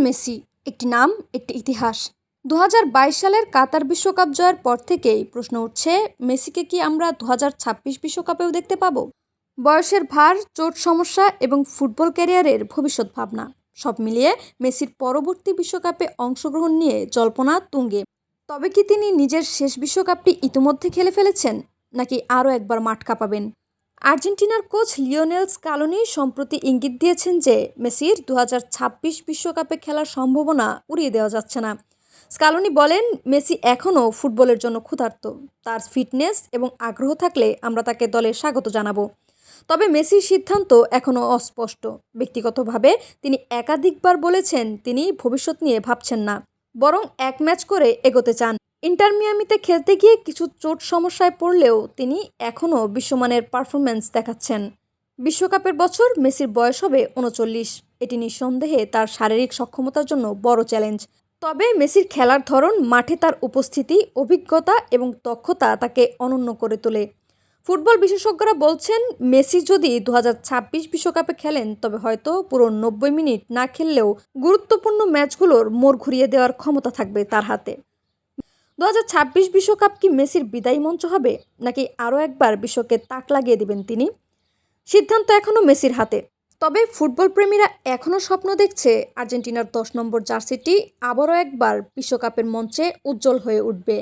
Messi একটি নাম, একটি ইতিহাস। ২০২২ সালের কাতার বিশ্বকাপ জয়ের পর থেকেই প্রশ্ন উঠছে, মেসিকে কি আমরা ২০২৬ বিশ্বকাপেও দেখতে পাবো? বয়সের ভার, চোট সমস্যা এবং ফুটবল ক্যারিয়ারের ভবিষ্যৎ ভাবনা সব মিলিয়ে মেসির পরবর্তী বিশ্বকাপে অংশগ্রহণ নিয়ে জল্পনা তুঙ্গে। তবে কি তিনি নিজের শেষ বিশ্বকাপটি ইতিমধ্যে খেলে ফেলেছেন, নাকি আরও একবার মাঠ কাঁপাবেন? আর্জেন্টিনার কোচ লিওনেল স্কালোনি সম্প্রতি ইঙ্গিত দিয়েছেন যে মেসির ২০২৬ বিশ্বকাপে খেলার সম্ভাবনা উড়িয়ে দেওয়া যাচ্ছে না। স্কালোনি বলেন, মেসি এখনও ফুটবলের জন্য ক্ষুধার্ত। তার ফিটনেস এবং আগ্রহ থাকলে আমরা তাকে দলে স্বাগত জানাবো। তবে মেসির সিদ্ধান্ত এখনও অস্পষ্ট। ব্যক্তিগতভাবে তিনি একাধিকবার বলেছেন তিনি ভবিষ্যৎ নিয়ে ভাবছেন না, বরং এক ম্যাচ করে এগোতে চান। ইন্টার মিয়ামিতে খেলতে গিয়ে কিছু চোট সমস্যায় পড়লেও তিনি এখনও বিশ্বমানের পারফরম্যান্স দেখাচ্ছেন। বিশ্বকাপের বছর মেসির বয়স হবে ৩৯। এটি নিঃসন্দেহে তার শারীরিক সক্ষমতার জন্য বড় চ্যালেঞ্জ। তবে মেসির খেলার ধরন, মাঠে তার উপস্থিতি, অভিজ্ঞতা এবং দক্ষতা তাকে অনন্য করে তোলে। ফুটবল বিশেষজ্ঞরা বলছেন, মেসি যদি ২০২৬ বিশ্বকাপে খেলেন তবে হয়তো পুরো ৯০ মিনিট না খেললেও গুরুত্বপূর্ণ ম্যাচগুলোর মোড় ঘুরিয়ে দেওয়ার ক্ষমতা থাকবে তার হাতে। ২০২৬ বিশ্বকাপ কি মেসির বিদায়ী মঞ্চ হবে, নাকি আরও একবার বিশ্বকে তাক লাগিয়ে দেবেন তিনি? সিদ্ধান্ত এখনও মেসির হাতে। তবে ফুটবল প্রেমীরা এখনও স্বপ্ন দেখছে আর্জেন্টিনার ১০ নম্বর জার্সিটি আবারও একবার বিশ্বকাপের মঞ্চে উজ্জ্বল হয়ে উঠবে।